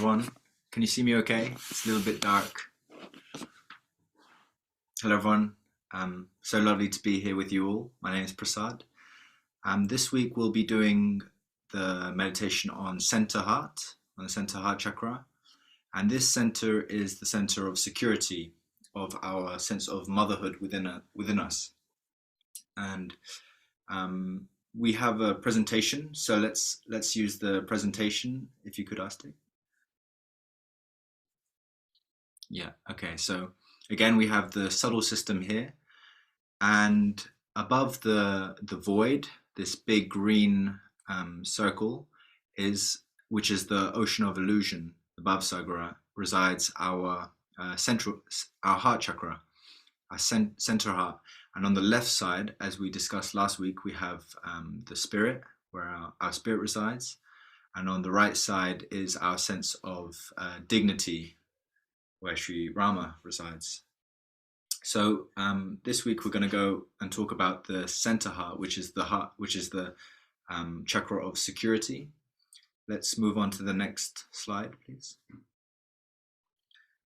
everyone. Can you see me okay? It's a little bit dark. Hello everyone. So lovely to be here with you all. My name is Prasad. This week we'll be doing the meditation on Center Heart, on the Center Heart Chakra. And this center is the center of security, of our sense of motherhood within us. And we have a presentation, so let's use the presentation, if you could, Asti. Yeah, okay, so again we have the subtle system here, and above the void, this big green circle which is the ocean of illusion. Above Sagara resides our heart chakra, our center heart. And on the left side, as we discussed last week, we have the spirit, where our spirit resides. And on the right side is our sense of dignity, where Shri Rama resides. So this week we're going to go and talk about the center heart, which is the chakra of security. Let's move on to the next slide, please.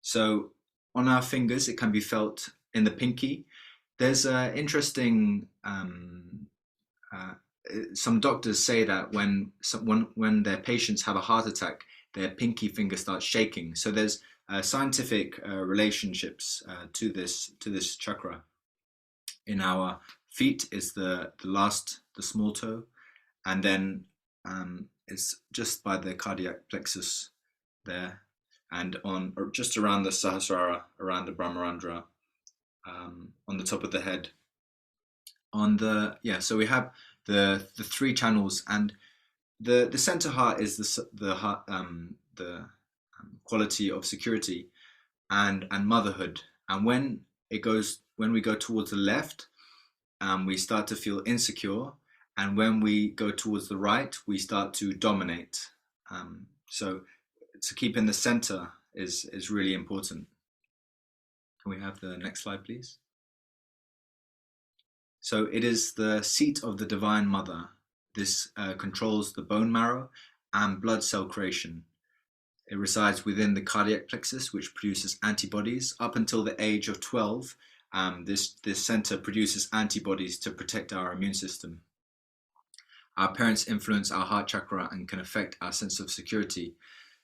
So on our fingers, it can be felt in the pinky. There's an interesting, some doctors say that when their patients have a heart attack, their pinky finger starts shaking. So there's scientific relationships to this chakra. In our feet is the small toe, and then it's just by the cardiac plexus there, and just around the Sahasrara, around the Brahmarandra, on the top of the head. So we have the three channels, and the center heart is the heart, the quality of security and motherhood. And when we go towards the left, we start to feel insecure, and when we go towards the right, we start to dominate. So to keep in the center is really important. Can we have the next slide, please? So it is the seat of the Divine Mother. This controls the bone marrow and blood cell creation. It resides within the cardiac plexus, which produces antibodies. Up until the age of 12, this center produces antibodies to protect our immune system. Our parents influence our heart chakra and can affect our sense of security.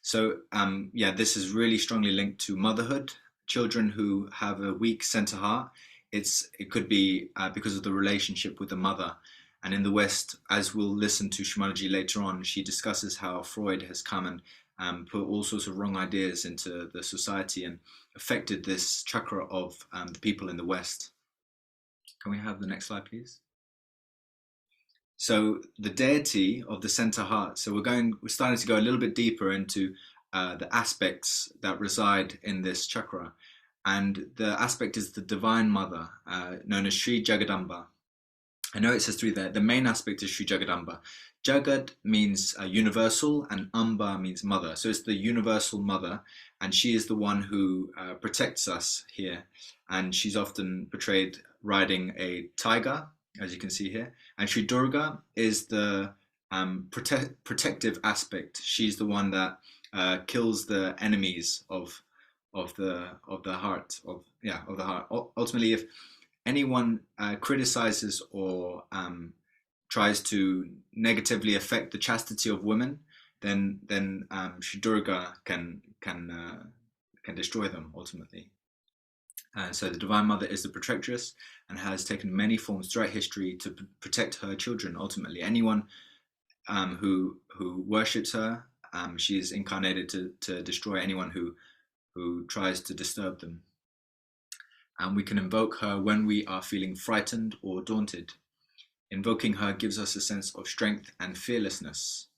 So this is really strongly linked to motherhood. Children who have a weak center heart, it could be because of the relationship with the mother. And in the West, as we'll listen to Shri Mataji later on, she discusses how Freud has come and put all sorts of wrong ideas into the society and affected this chakra of the people in the West. Can we have the next slide, please? So the deity of the center heart. So we're starting to go a little bit deeper into the aspects that reside in this chakra. And the aspect is the Divine Mother, known as Shri Jagadamba. I know it says three there. The main aspect is Shri Jagadamba. Jagad means universal, and Amba means mother. So it's the universal mother, and she is the one who protects us here. And she's often portrayed riding a tiger, as you can see here. And Shri Durga is the protective aspect. She's the one that kills the enemies of the heart. Ultimately, if anyone criticizes or tries to negatively affect the chastity of women, then Shri Durga can destroy them ultimately. So the Divine Mother is the protectress and has taken many forms throughout history to protect her children. Ultimately, anyone who worships her, she is incarnated to destroy anyone who tries to disturb them. And we can invoke her when we are feeling frightened or daunted. Invoking her gives us a sense of strength and fearlessness.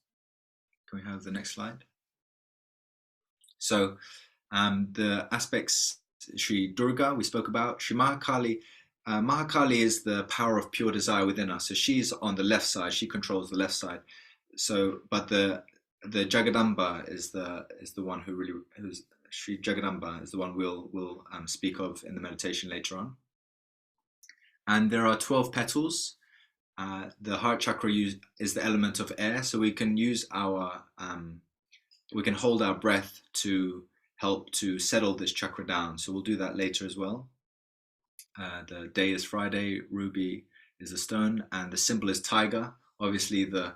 Can we have the next slide? So the aspects, Shri Durga we spoke about. Shri Mahakali. Mahakali is the power of pure desire within us. So she's on the left side. She controls the left side. So, but the Jagadamba is the one who's Shri Jagadamba is the one we'll speak of in the meditation later on. And there are 12 petals. The heart chakra is the element of air, so we can use our we can hold our breath to help to settle this chakra down. So we'll do that later as well. The day is Friday, ruby is the stone, and the symbol is tiger. Obviously, the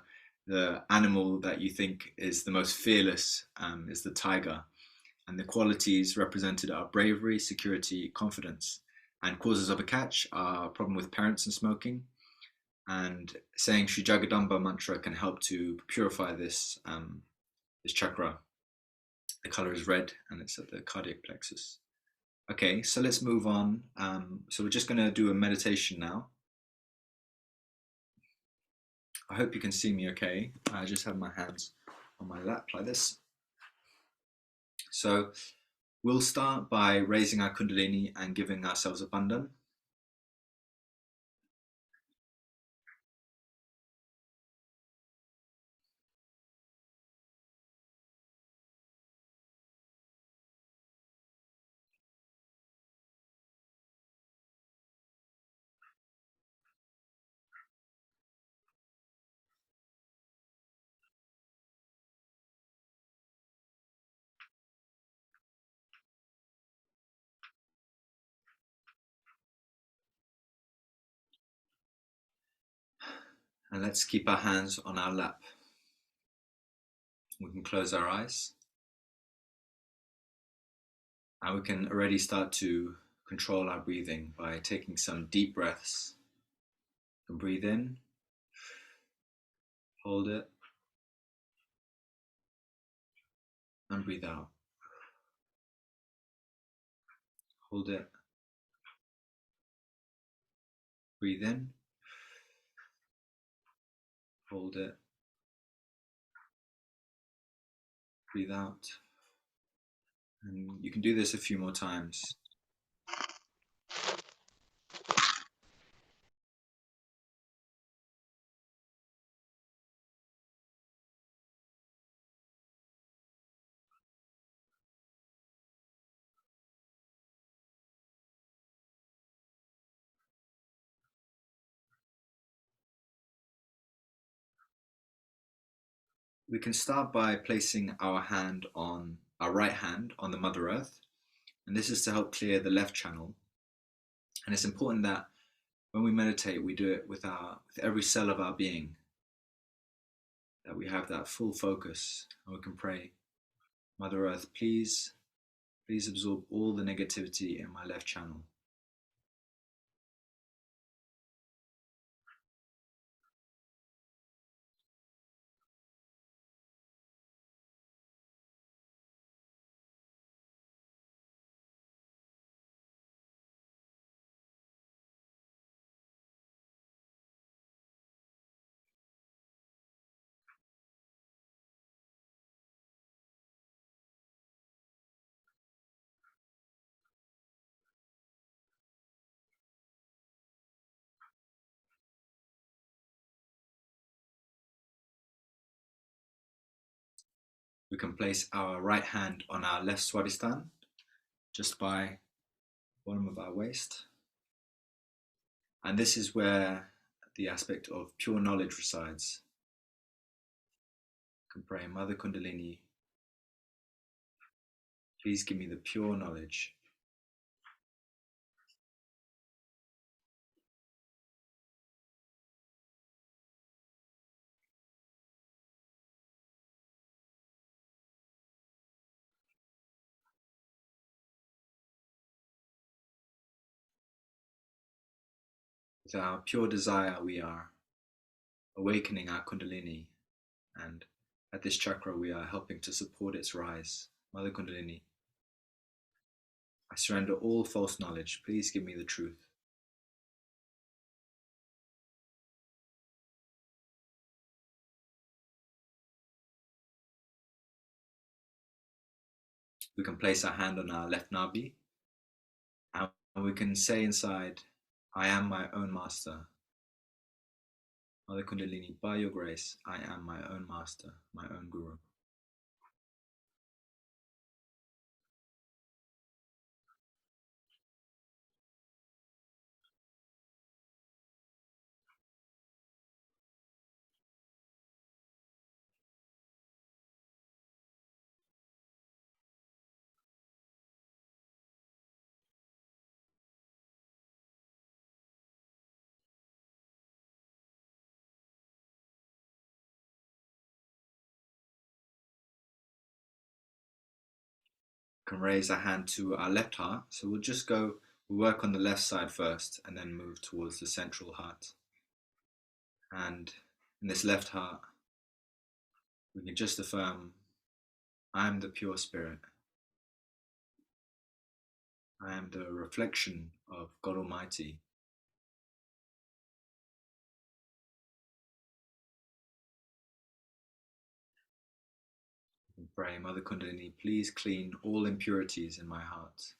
animal that you think is the most fearless is the tiger. And the qualities represented are bravery, security, confidence. And causes of a catch are a problem with parents and smoking. And saying Sri Jagadamba mantra can help to purify this chakra. The color is red and it's at the cardiac plexus. Okay, so let's move on. So we're just going to do a meditation now. I hope you can see me okay. I just have my hands on my lap like this. So we'll start by raising our Kundalini and giving ourselves a bandhan. And let's keep our hands on our lap. We can close our eyes. And we can already start to control our breathing by taking some deep breaths. You can breathe in, hold it, and breathe out. Hold it, breathe in, hold it, breathe out. And you can do this a few more times. We can start by placing our right hand on the Mother Earth. And this is to help clear the left channel. And it's important that when we meditate, we do it with every cell of our being, that we have that full focus, and we can pray, Mother Earth, please absorb all the negativity in my left channel. We can place our right hand on our left swadhisthana, just by the bottom of our waist. And this is where the aspect of pure knowledge resides. You can pray, Mother Kundalini, please give me the pure knowledge. With our pure desire, we are awakening our Kundalini, and at this chakra, we are helping to support its rise. Mother Kundalini, I surrender all false knowledge. Please give me the truth. We can place our hand on our left nabi, and we can say inside, I am my own master. Mother Kundalini, by your grace, I am my own master, my own guru. can raise our hand to our left heart. So we'll work on the left side first and then move towards the central heart. And in this left heart, we can just affirm, I am the pure spirit. I am the reflection of God Almighty. And pray, Mother Kundalini, please clean all impurities in my heart.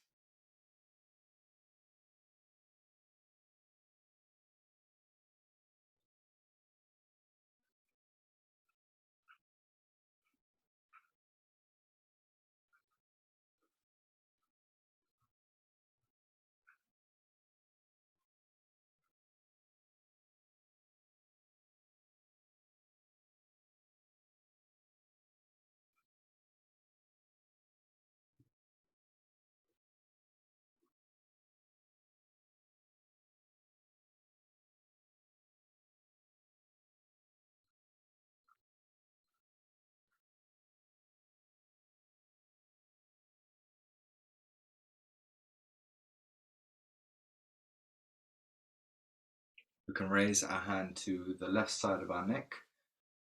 We can raise our hand to the left side of our neck,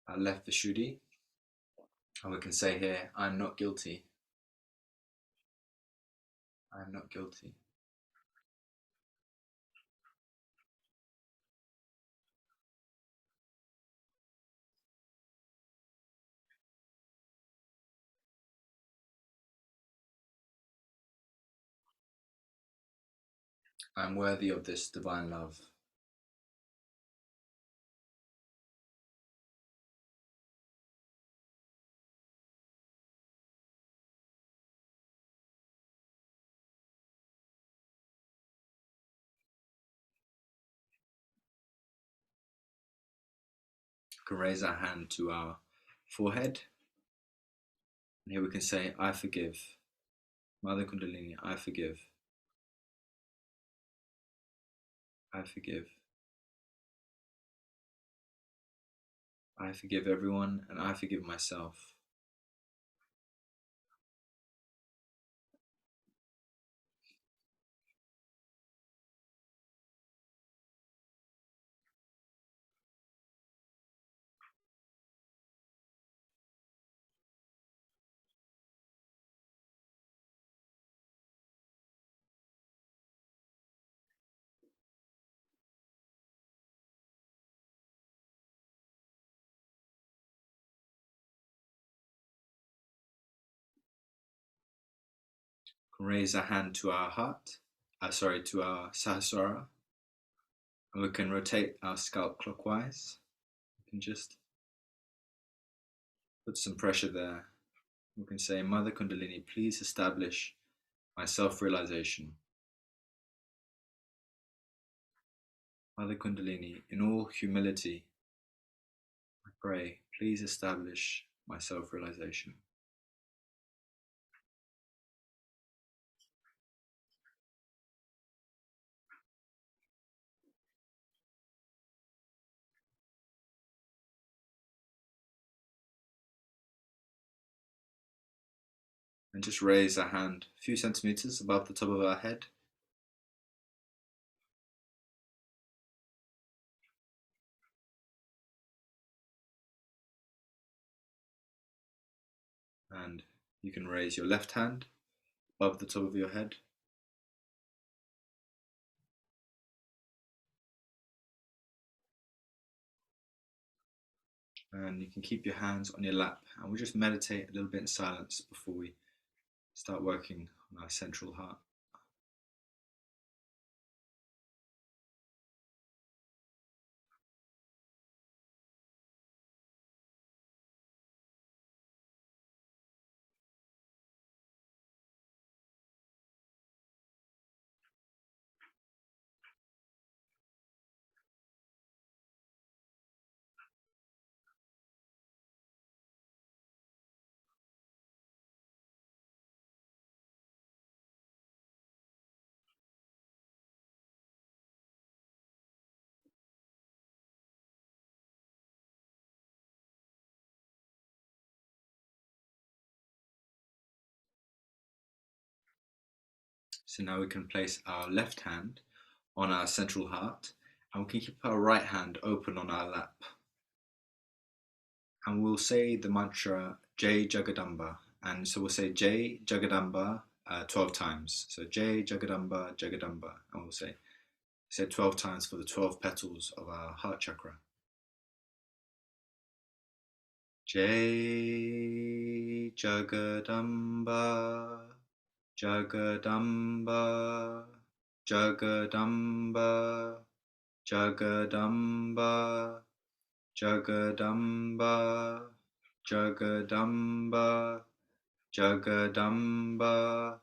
our left Vishuddhi, and we can say here, I'm not guilty. I'm not guilty. I'm worthy of this divine love. We can raise our hand to our forehead, and here we can say, I forgive. Mother Kundalini, I forgive. I forgive. I forgive everyone, and I forgive myself. We can raise our hand to our heart, to our Sahasrara, and we can rotate our scalp clockwise. We can just put some pressure there. We can say, Mother Kundalini, please establish my self-realization. Mother Kundalini, in all humility, I pray, please establish my self-realization. And just raise our hand a few centimeters above the top of our head. And you can raise your left hand above the top of your head. And you can keep your hands on your lap, and we'll just meditate a little bit in silence before we start working on our central heart. So now we can place our left hand on our central heart, and we can keep our right hand open on our lap. And we'll say the mantra Jai Jagadamba. And so we'll say Jai Jagadamba 12 times. So Jai Jagadamba, Jagadamba. And we'll say 12 times for the 12 petals of our heart chakra. Jai Jagadamba, Jagadamba, Jagadamba, Jagadamba, Jagadamba, Jagadamba, Jagadamba,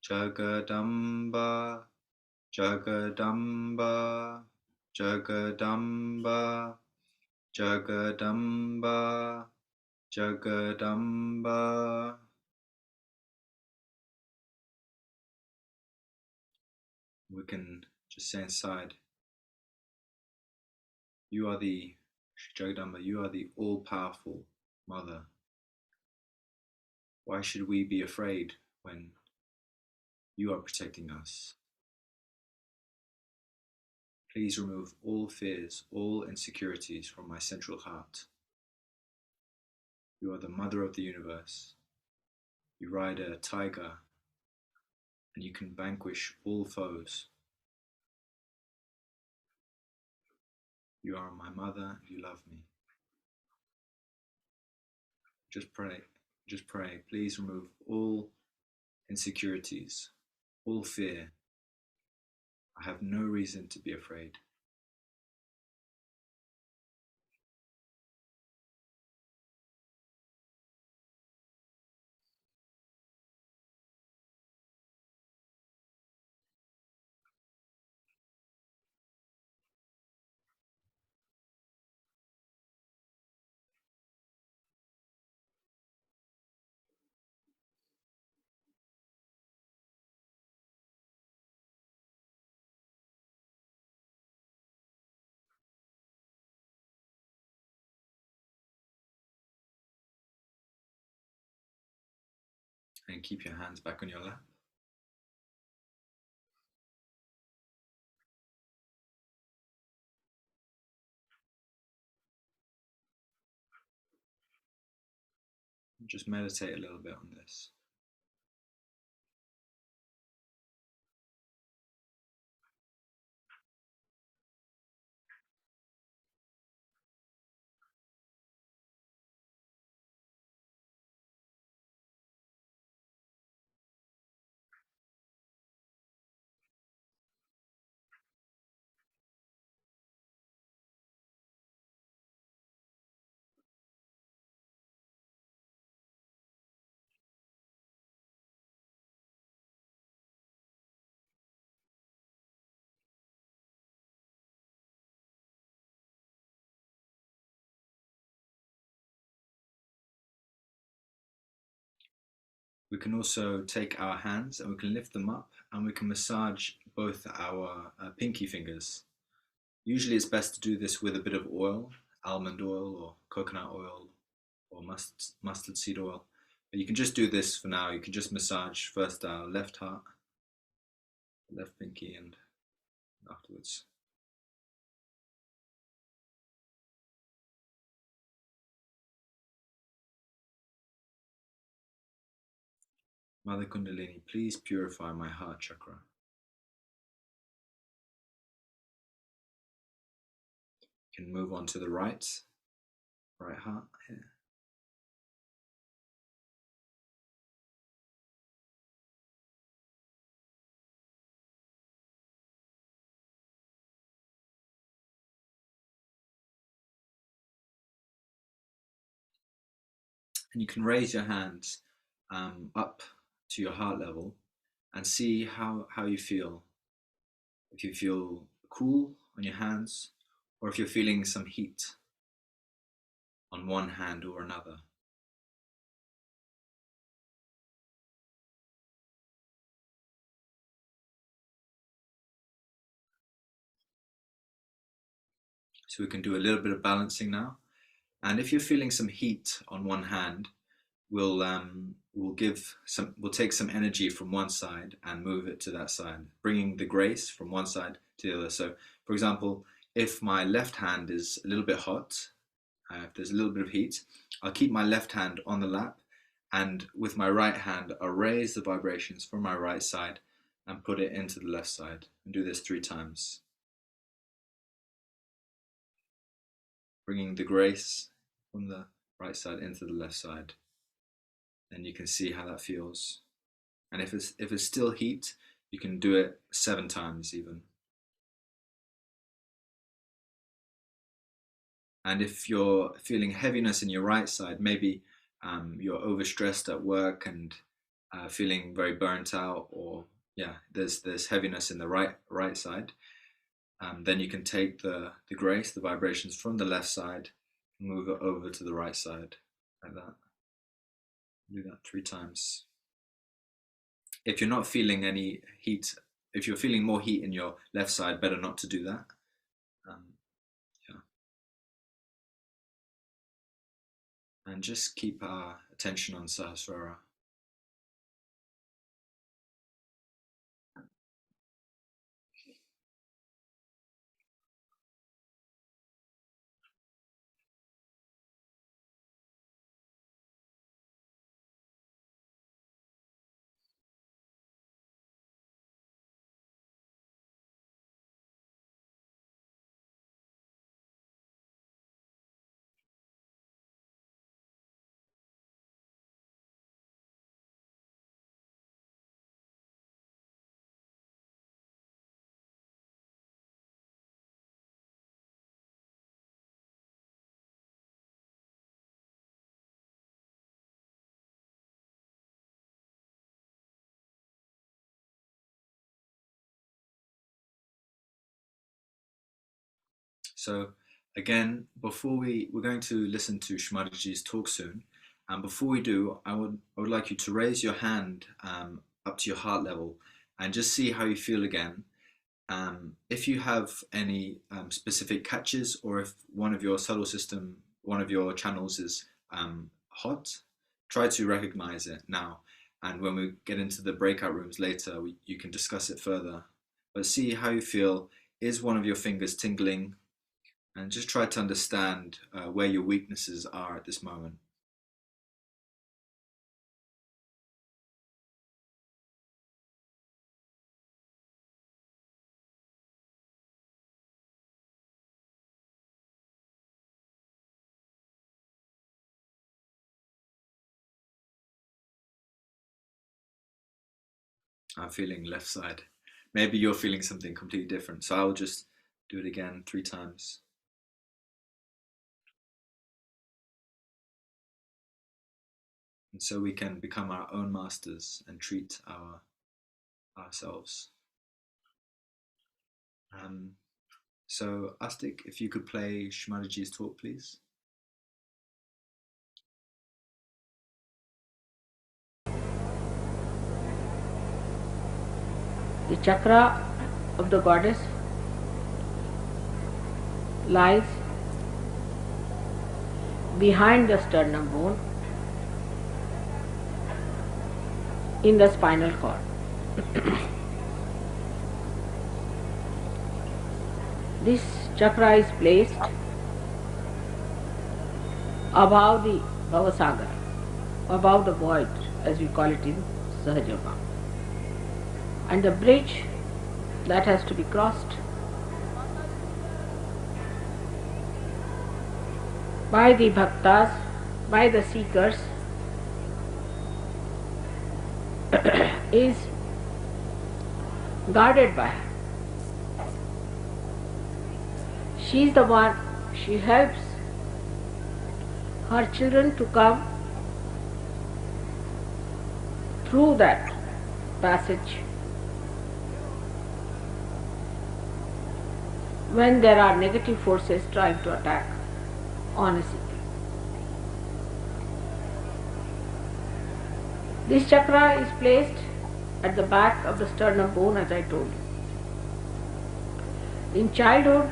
Jagadamba, Jagadamba, Jagadamba, Jagadamba, Jagadamba. We can just say inside, you are the Jagadamba, you are the all-powerful Mother. Why should we be afraid when you are protecting us? Please remove all fears, all insecurities from my central heart. You are the Mother of the universe. You ride a tiger, and you can vanquish all foes. You are my Mother, you love me. Just pray, just pray. Please remove all insecurities, all fear. I have no reason to be afraid. And keep your hands back on your lap. Just meditate a little bit on this. We can also take our hands and we can lift them up and we can massage both our pinky fingers. Usually it's best to do this with a bit of oil, almond oil or coconut oil or mustard seed oil. But you can just do this for now. You can just massage first our left heart, left pinky, and afterwards. Mother Kundalini, please purify my heart chakra. You can move on to the right heart here. And you can raise your hands up to your heart level and see how you feel. If you feel cool on your hands, or if you're feeling some heat on one hand or another. So we can do a little bit of balancing now. And if you're feeling some heat on one hand, we'll we'll take some energy from one side and move it to that side, bringing the grace from one side to the other. So, for example, if my left hand is a little bit hot, if there's a little bit of heat, I'll keep my left hand on the lap, and with my right hand, I'll raise the vibrations from my right side and put it into the left side. And do this 3 times. Bringing the grace from the right side into the left side. And you can see how that feels. And if it's still heat, you can do it 7 times even. And if you're feeling heaviness in your right side, maybe you're overstressed at work and feeling very burnt out, or there's heaviness in the right side, then you can take the grace, the vibrations from the left side, and move it over to the right side, like that. Do that 3 times. If you're not feeling any heat, if you're feeling more heat in your left side, better not to do that. And just keep our attention on Sahasrara. So again, we're going to listen to Shri Mataji's talk soon, and before we do, I would like you to raise your hand up to your heart level and just see how you feel again. If you have any specific catches, or if one of your subtle system, one of your channels is hot, try to recognize it now. And when we get into the breakout rooms later, you can discuss it further. But see how you feel. Is one of your fingers tingling? And just try to understand where your weaknesses are at this moment. I'm feeling left side. Maybe you're feeling something completely different. So I'll just do it again 3 times. And so we can become our own masters and treat ourselves. So Astik, if you could play Shri Mataji's talk, please. The chakra of the goddess lies behind the sternum bone in the spinal cord. This chakra is placed above the Bhavasagar, above the void, as we call it in Sahaja Yoga. And the bridge that has to be crossed by the bhaktas, by the seekers, is guarded by her. She is the one, she helps her children to come through that passage when there are negative forces trying to attack on a seeker. This chakra is placed at the back of the sternum bone, as I told you. In childhood,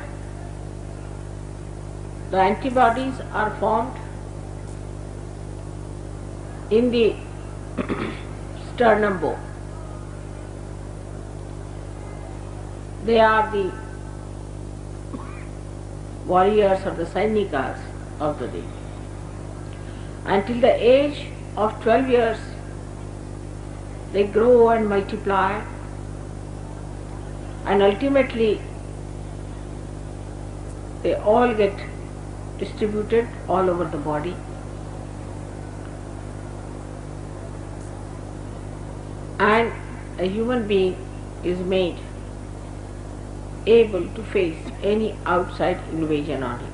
the antibodies are formed in the sternum bone. They are the warriors or the Sainikas of the day. Until the age of 12 years, they grow and multiply, and ultimately they all get distributed all over the body. And a human being is made able to face any outside invasion on him.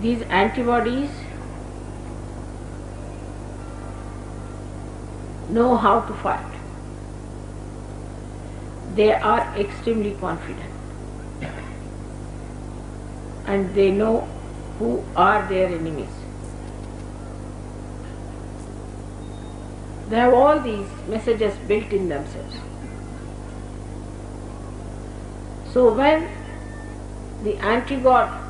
These antibodies know how to fight. They are extremely confident and they know who are their enemies. They have all these messages built in themselves. So when the anti-God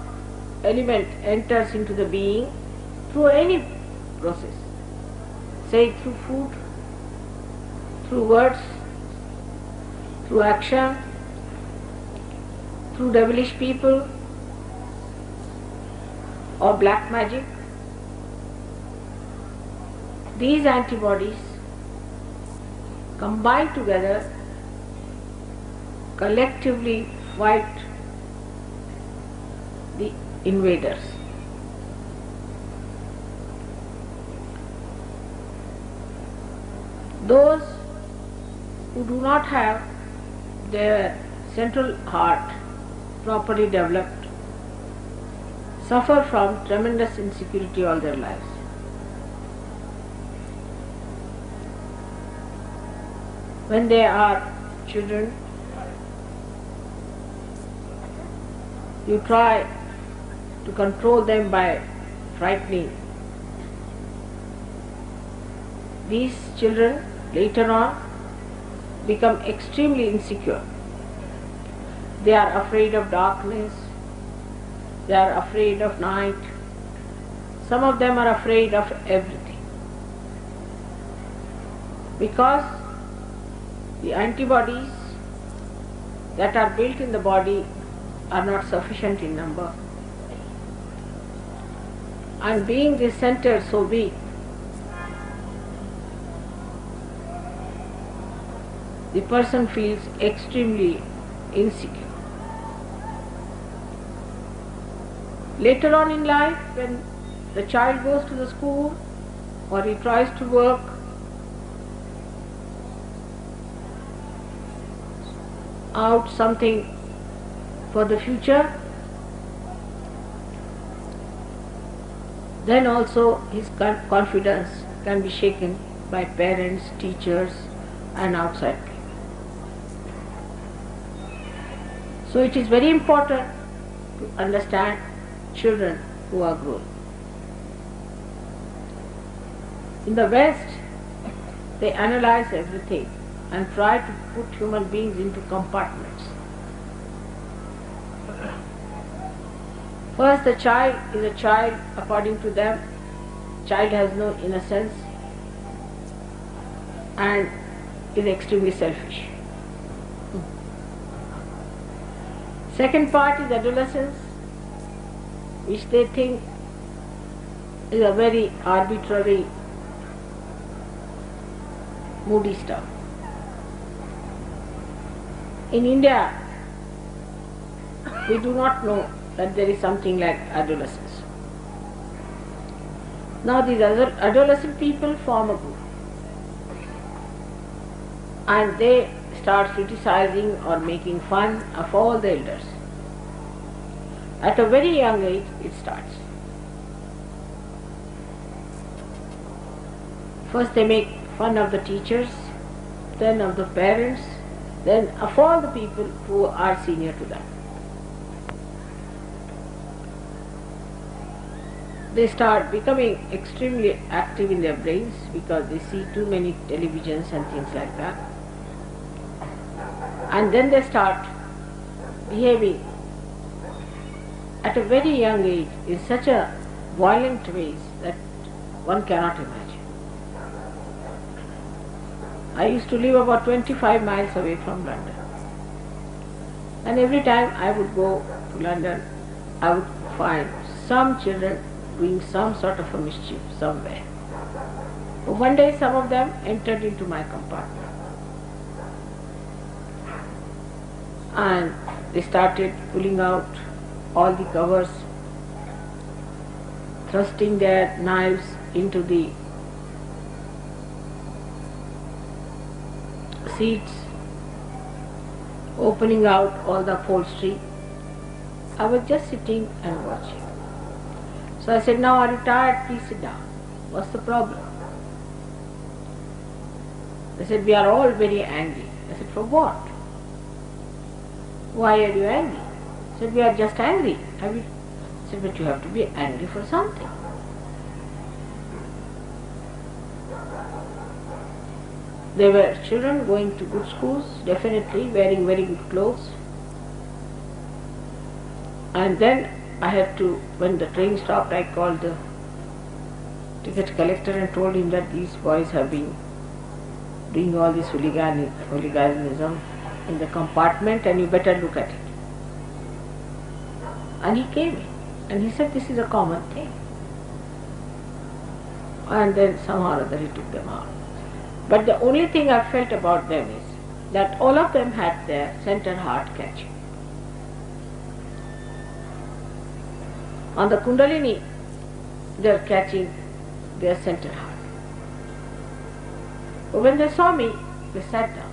element enters into the being through any process, say through food, through words, through action, through devilish people or black magic, these antibodies combine together, collectively fight the invaders. Those who do not have their central heart properly developed suffer from tremendous insecurity all their lives. When they are children, you try to control them by frightening. These children later on become extremely insecure. They are afraid of darkness, they are afraid of night, some of them are afraid of everything. Because the antibodies that are built in the body are not sufficient in number. And being this center so big, the person feels extremely insecure. Later on in life, when the child goes to the school or he tries to work, out something for the future, then also his confidence can be shaken by parents, teachers and outside people. So it is very important to understand children who are growing. In the West, they analyze everything and try to put human beings into compartments. First, the child is a child according to them. Child has no innocence and is extremely selfish. Second part is adolescence, which they think is a very arbitrary, moody stuff. In India, we do not know that there is something like adolescence. Now these adolescent people form a group and they start criticizing or making fun of all the elders. At a very young age it starts. First they make fun of the teachers, then of the parents, then of all the people who are senior to them. They start becoming extremely active in their brains because they see too many televisions and things like that. And then they start behaving at a very young age in such a violent ways that one cannot imagine. I used to live about 25 miles away from London. And every time I would go to London, I would find some children doing some sort of a mischief somewhere. But one day some of them entered into my compartment. And they started pulling out all the covers, thrusting their knives into the seats, opening out all the upholstery. I was just sitting and watching. So I said, "Now are you tired? Please sit down. What's the problem?" They said, "We are all very angry." I said, "For what? Why are you angry?" I said, "We are just angry." I said, "But you have to be angry for something." They were children going to good schools, definitely wearing very good clothes. And then I had to, when the train stopped, I called the ticket collector and told him that these boys have been doing all this hooliganism in the compartment and you better look at it. And he came in and he said, "This is a common thing." And then somehow or other he took them out. But the only thing I felt about them is that all of them had their center heart catching. On the Kundalini, they are catching their center heart. But when they saw me, they sat down.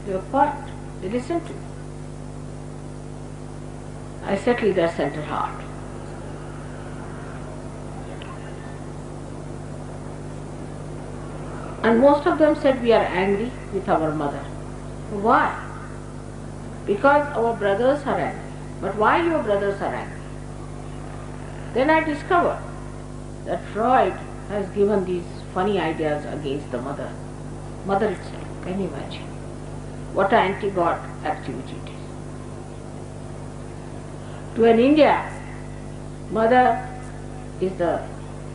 They were quiet. They listened to me. I settled their center heart. And most of them said, "We are angry with our mother." Why? Because our brothers are angry. But why your brothers are angry? Then I discovered that Freud has given these funny ideas against the mother. Mother itself, can you imagine? What an anti-God activity it is. To an India, mother is the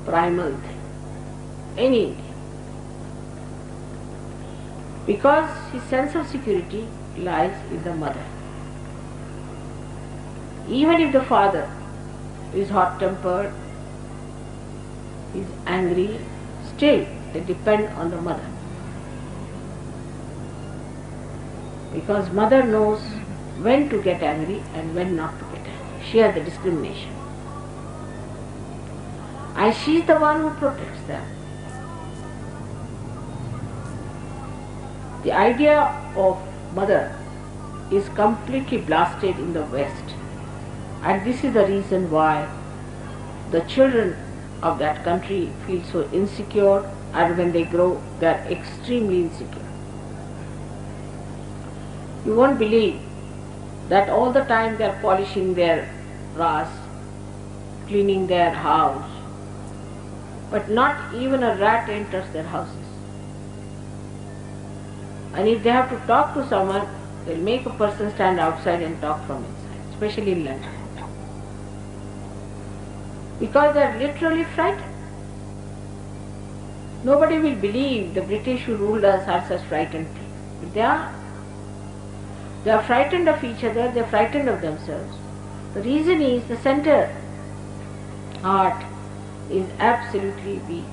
primal thing. Any Indian. Because his sense of security lies in the mother. Even if the father is hot-tempered, is angry, still they depend on the mother. Because mother knows when to get angry and when not to get angry. She has the discrimination. And she is the one who protects them. The idea of mother is completely blasted in the West, and this is the reason why the children of that country feel so insecure, and when they grow they are extremely insecure. You won't believe that all the time they are polishing their brass, cleaning their house, but not even a rat enters their houses. And if they have to talk to someone, they'll make a person stand outside and talk from inside, especially in London. Because they are literally frightened. Nobody will believe the British who ruled us are such frightened people. But they are. They are frightened of each other, they are frightened of themselves. The reason is the center heart is absolutely weak.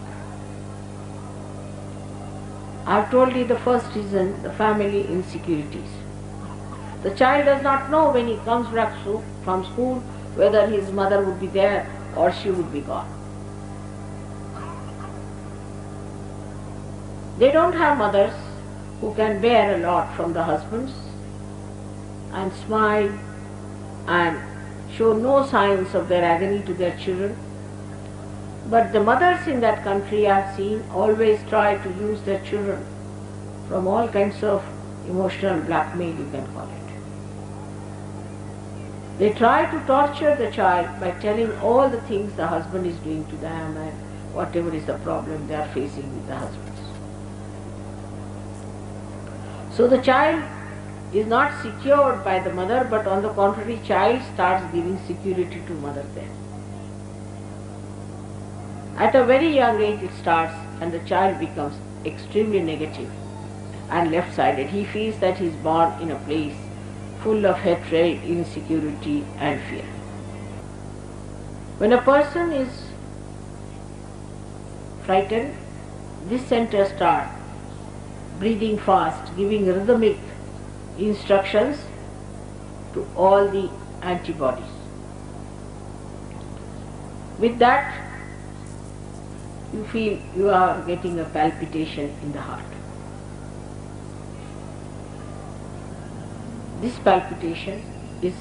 I have told you the first reason, the family insecurities. The child does not know when he comes back from school whether his mother would be there or she would be gone. They don't have mothers who can bear a lot from the husbands and smile and show no signs of their agony to their children. But the mothers in that country I have seen always try to use their children from all kinds of emotional blackmail, you can call it. They try to torture the child by telling all the things the husband is doing to them and whatever is the problem they are facing with the husbands. So the child is not secured by the mother, but on the contrary, child starts giving security to mother then. At a very young age it starts, and the child becomes extremely negative and left-sided. He feels that he is born in a place full of hatred, insecurity and fear. When a person is frightened, this center starts breathing fast, giving rhythmic instructions to all the antibodies. With that, you feel you are getting a palpitation in the heart. This palpitation is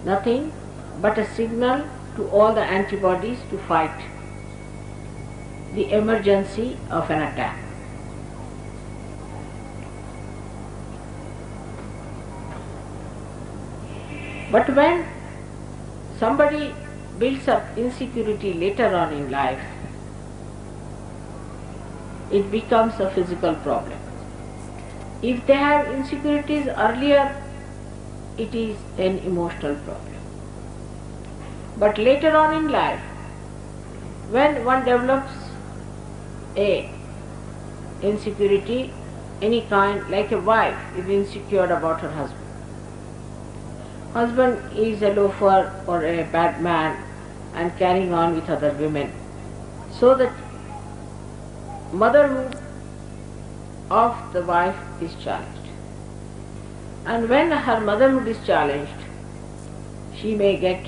nothing but a signal to all the antibodies to fight the emergency of an attack. But when somebody builds up insecurity later on in life, it becomes a physical problem. If they have insecurities earlier, it is an emotional problem. But later on in life, when one develops a insecurity, any kind, like a wife is insecure about her husband. Husband is a loafer or a bad man and carrying on with other women. So that motherhood of the wife is challenged. And when her motherhood is challenged, she may get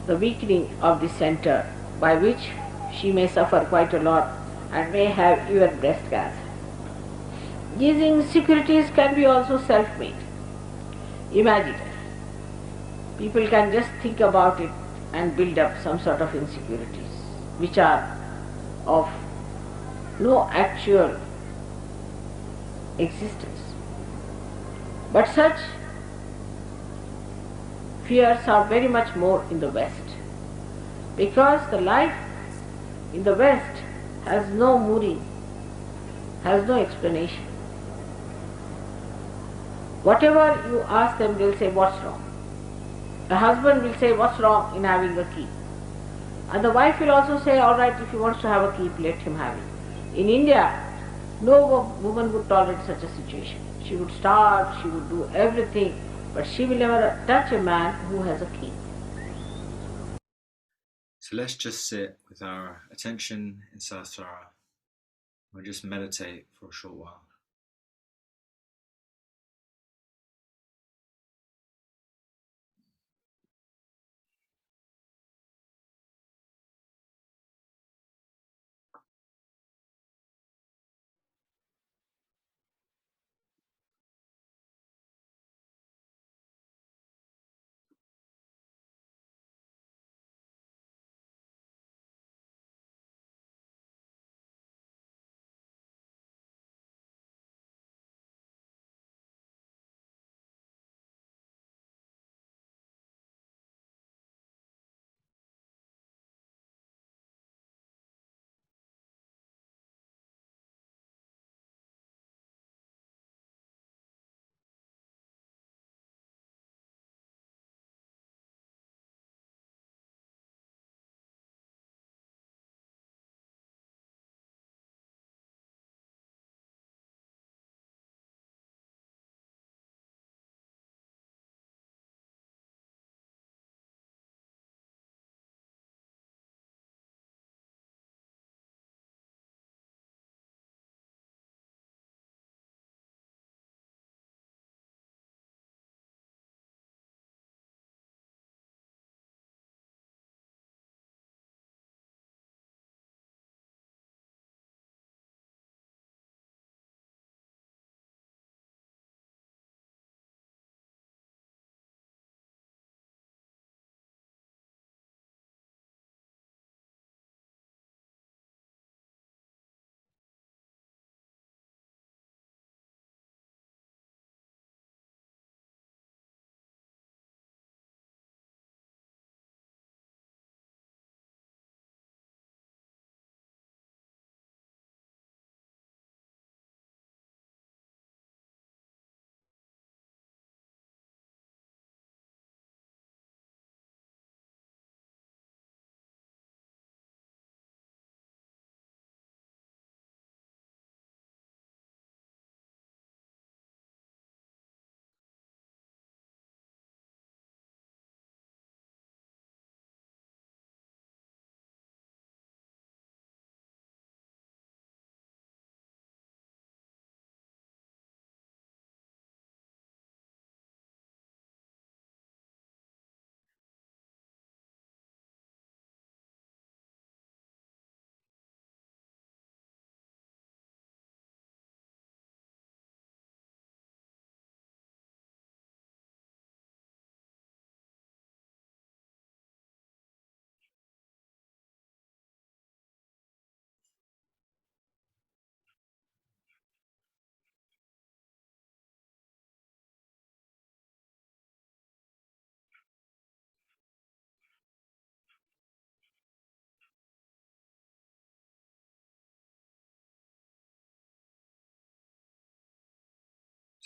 the weakening of the center, by which she may suffer quite a lot and may have even breast cancer. These insecurities can be also self-made. Imagine, people can just think about it and build up some sort of insecurities which are of no actual existence. But such fears are very much more in the West, because the life in the West has no mooring, has no explanation. Whatever you ask them, they'll say, what's wrong? The husband will say, what's wrong in having a key? And the wife will also say, all right, if he wants to have a key, let him have it. In India, no woman would tolerate such a situation. She would starve, she would do everything, but she will never touch a man who has a key. So let's just sit with our attention in Sahasrara. We'll just meditate for a short while.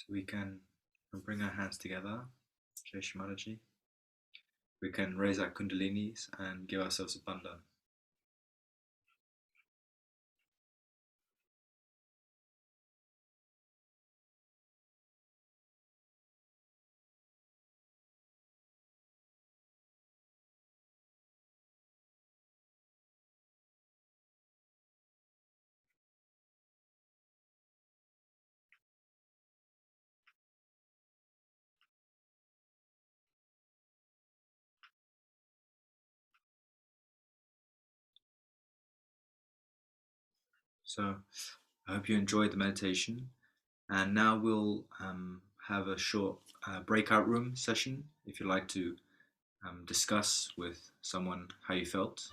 So we can bring our hands together, Shri Mataji. We can raise our kundalinis and give ourselves a bandhan. So I hope you enjoyed the meditation. And now we'll have a short breakout room session if you'd like to discuss with someone how you felt.